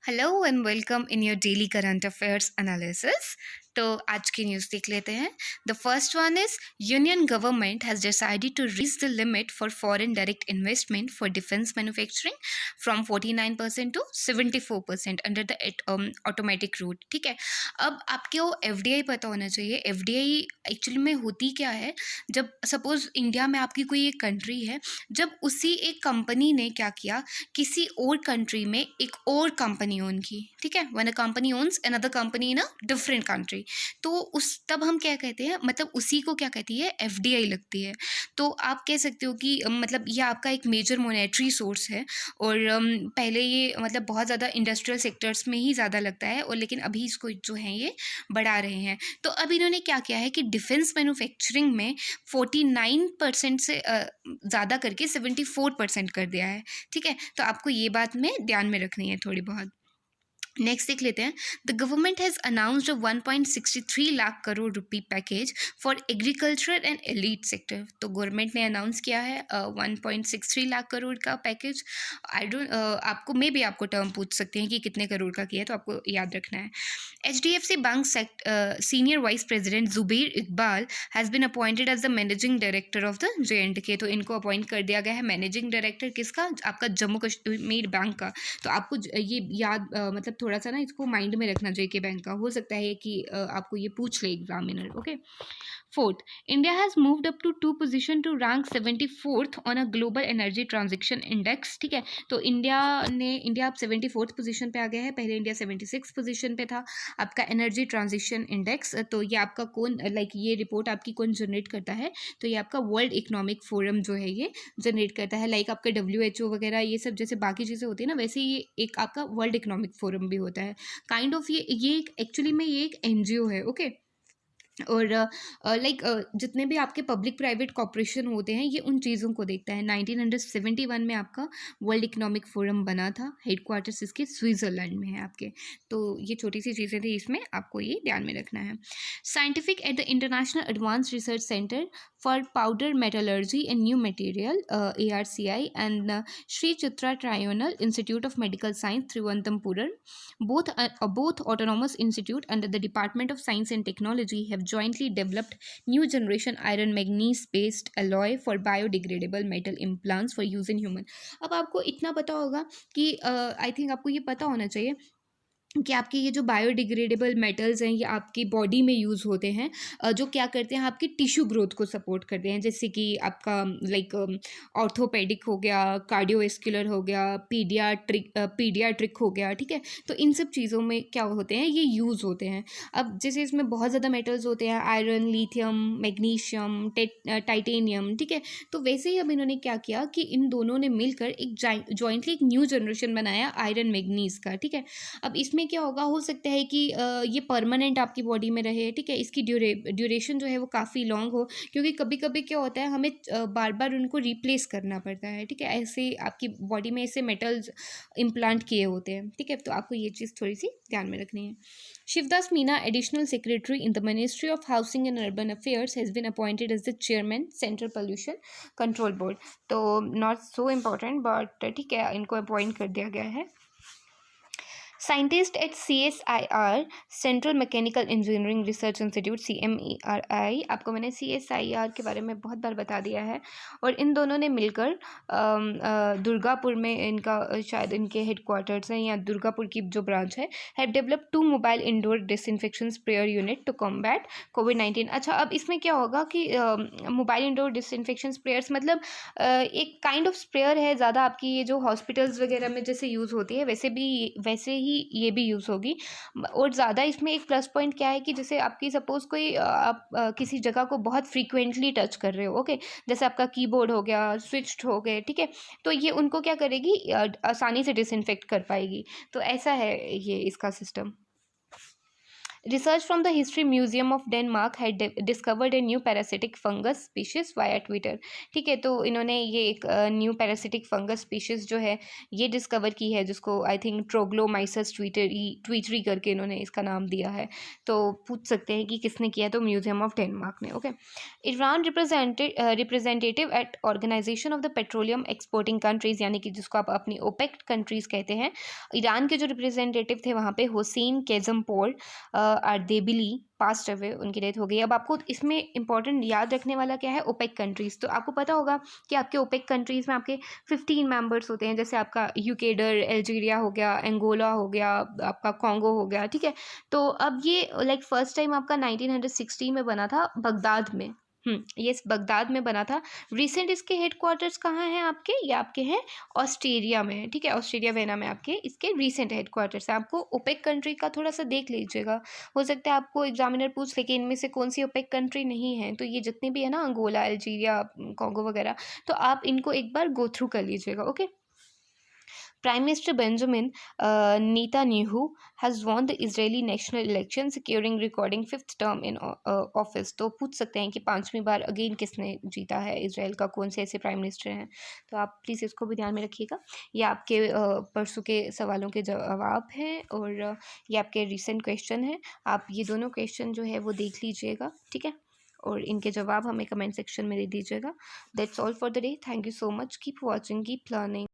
Hello and welcome in your daily current affairs analysis. तो आज की न्यूज़ देख लेते हैं। The first one is union government has decided to raise the limit for foreign direct investment for defence manufacturing from 49% to 74% under the automatic route. ठीक है, अब आपको एफडीआई पता होना चाहिए। एफडीआई एक्चुअली में होती क्या है, जब सपोज इंडिया में आपकी कोई एक कंट्री है, जब उसी एक कंपनी ने क्या किया, किसी और कंट्री में एक और कंपनी ओन की। ठीक है, when a company ons another company in a different country, तो उस तब हम क्या कहते हैं, मतलब उसी को क्या कहती है, एफडीआई लगती है। तो आप कह सकते हो कि मतलब ये आपका एक मेजर मोनेटरी सोर्स है। और पहले ये मतलब बहुत ज़्यादा इंडस्ट्रियल सेक्टर्स में ही ज़्यादा लगता है, और लेकिन अभी इसको जो है ये बढ़ा रहे हैं। तो अब इन्होंने क्या किया है कि डिफेंस मैन्युफैक्चरिंग में 49% से ज़्यादा करके 74% कर दिया है। ठीक है, तो आपको ये बात में ध्यान में रखनी है थोड़ी बहुत। नेक्स्ट देख लेते हैं। The government has announced 1.63 lakh crore rupee package for agriculture and elite sector. तो गवर्नमेंट ने अनाउंस किया है 1.63 लाख करोड़ का पैकेज। आई डोंट आपको मे बी आपको टर्म पूछ सकते हैं कि कितने करोड़ का किया है, तो आपको याद रखना है। HDFC bank senior vice president Zubair Iqbal has been appointed as the managing director of the JNK। तो इनको अपॉइंट कर दिया गया है मैनेजिंग डायरेक्टर किसका, आपका जम्मू कश्मीर बैंक का। तो आपको ये याद मतलब थोड़ा सा ना इसको माइंड में रखना चाहिए कि बैंक का हो सकता है कि आपको ये पूछ ले examiner. Okay, fourth, India has moved up to 2 position to rank 74th on a global energy transaction index. ठीक है, तो इंडिया अब 74th पोजीशन पे आ गया है। पहले इंडिया 76 पोजीशन पे था। आपका एनर्जी ट्रांजिशन इंडेक्स, तो ये आपका कौन ये रिपोर्ट आपकी कौन जनरेट करता है, तो ये आपका वर्ल्ड इकोनॉमिक फोरम जो है ये जनरेट करता है। आपका WHO वगैरह ये सब जैसे बाकी चीज़ें होती है ना, वैसे ये एक आपका वर्ल्ड इकोनॉमिक फोरम भी होता है। काइंड ऑफ ये एक्चुअली में ये एक NGO है। ओके, और जितने भी आपके पब्लिक प्राइवेट कॉर्पोरेशन होते हैं, ये उन चीज़ों को देखता है। 1971 में आपका वर्ल्ड इकोनॉमिक फोरम बना था। हेडक्वार्टर्स इसके स्विट्ज़रलैंड में है आपके। तो ये छोटी सी चीज़ें थी, इसमें आपको ये ध्यान में रखना है। Scientific at the international advance research centre for powder metallurgy and new material ARCI and Shri Chitra Tirunal institute of medical science Thiruvananthapuram, both autonomous institute under the Department of Science and Technology, have jointly developed new generation iron manganese based alloy for biodegradable metal implants for use in human। अब आपको इतना पता होगा कि I think आपको ये पता होना चाहिए कि आपके ये जो बायोडिग्रेडेबल मेटल्स हैं ये आपकी बॉडी में यूज़ होते हैं, जो क्या करते हैं, आपकी टिश्यू ग्रोथ को सपोर्ट करते हैं। जैसे कि आपका ऑर्थोपेडिक हो गया, कार्डियोवेस्कुलर हो गया, पीडियाट्रिक हो गया। ठीक है, तो इन सब चीज़ों में क्या होते हैं, ये यूज़ होते हैं। अब जैसे इसमें बहुत ज़्यादा मेटल्स होते हैं, आयरन, लिथियम, मैग्नीशियम, टाइटेनियम। ठीक है, तो वैसे ही अब इन्होंने क्या किया कि इन दोनों ने मिलकर एक जॉइंटली एक न्यू जनरेशन बनाया आयरन मैग्नीज का। ठीक है, अब इसमें क्या होगा, हो सकता है कि ये परमानेंट आपकी बॉडी में रहे। ठीक है, इसकी ड्यूरेशन जो है वो काफ़ी लॉन्ग हो, क्योंकि कभी कभी क्या होता है, हमें बार बार उनको रिप्लेस करना पड़ता है। ठीक है, ऐसे आपकी बॉडी में ऐसे मेटल्स इम्प्लांट किए होते हैं। ठीक है, तो आपको ये चीज़ थोड़ी सी ध्यान में रखनी है। Shivdas Meena, additional secretary in the ministry of housing and urban affairs, has been appointed as the chairman central pollution control board. तो नॉट सो इम्पॉर्टेंट, बट ठीक है, इनको अपॉइंट कर दिया गया है। Scientist at CSIR, central mechanical engineering research institute, CMERI, आपको मैंने CSIR के बारे में बहुत बार बता दिया है। और इन दोनों ने मिलकर दुर्गापुर में इनका शायद इनके हेडक्वार्टर्स हैं, या दुर्गापुर की जो ब्रांच है, have develop 2 mobile indoor disinfection sprayer unit to combat COVID-19। अच्छा, अब इसमें क्या होगा कि मोबाइल इंडोर डिसइंफेक्शन स्प्रेयर्स मतलब एक काइंड ऑफ स्प्रेयर है। ज़्यादा आपकी ये जो हॉस्पिटल्स वगैरह में जैसे यूज़ होती है, वैसे ही ये भी यूज़ होगी। और ज़्यादा इसमें एक प्लस पॉइंट क्या है कि जैसे आपकी सपोज़ कोई आप किसी जगह को बहुत फ्रीक्वेंटली टच कर रहे हो। ओके, जैसे आपका कीबोर्ड हो गया, स्विच हो गए। ठीक है, तो ये उनको क्या करेगी, आसानी से डिसइंफेक्ट कर पाएगी। तो ऐसा है ये इसका system. Research from the History Museum of Denmark had discovered a new parasitic fungus species via Twitter. ठीक है, तो इन्होंने ये एक न्यू पैरासिटिक फंगस स्पीशीज़ जो है ये डिस्कवर की है, जिसको आई थिंक ट्रोग्लोमाइसस ट्वीटरी करके इन्होंने इसका नाम दिया है। तो पूछ सकते हैं कि किसने किया, तो म्यूजियम ऑफ डेनमार्क ने। Okay, Iran representative at organization of the petroleum exporting countries, यानी कि जिसको आप अपनी ओपेक कंट्रीज़ कहते हैं, ईरान के जो रिप्रेजेंटेटिव थे वहाँ पे हुसैन केजमपोर अर्देबिली पास्ट अवे, उनकी डेथ हो गई। अब आपको इसमें इंपॉर्टेंट याद रखने वाला क्या है, ओपेक कंट्रीज़। तो आपको पता होगा कि आपके ओपेक कंट्रीज़ में आपके 15 मेंबर्स होते हैं, जैसे आपका यूकेडर, अल्जीरिया हो गया, एंगोला हो गया, आपका कॉन्गो हो गया, ठीक है। तो अब ये लाइक फर्स्ट टाइम आपका 1960 में बना था बगदाद में। ये बगदाद में बना था। रिसेंट इसके हेडक्वार्टर्स कहाँ हैं आपके, ये आपके हैं ऑस्ट्रेलिया में, ठीक है। ऑस्ट्रेलिया वेना में आपके इसके रिसेंट हेडक्वार्टर्स है। आपको ओपेक कंट्री का थोड़ा सा देख लीजिएगा, हो सकता है आपको एग्जामिनर पूछ ले कि इनमें से कौन सी ओपेक कंट्री नहीं है। तो ये जितने भी है ना, अंगोला, अल्जीरिया, कॉन्गो वगैरह, तो आप इनको एक बार गो थ्रू कर लीजिएगा। Okay, Prime Minister Benjamin Netanyahu has won the Israeli national election, securing recording fifth term in office. तो पूछ सकते हैं कि पांचवी बार अगेन किसने जीता है इसराइल का, कौन से ऐसे प्राइम मिनिस्टर हैं। तो आप प्लीज़ इसको भी ध्यान में रखिएगा। ये आपके परसों के सवालों के जवाब हैं, और ये आपके रिसेंट क्वेश्चन हैं। आप ये दोनों क्वेश्चन जो है वो देख लीजिएगा, ठीक है, और इनके जवाब हमें कमेंट सेक्शन में दे दीजिएगा। That's all for the day. Thank you so much. Keep watching, keep learning.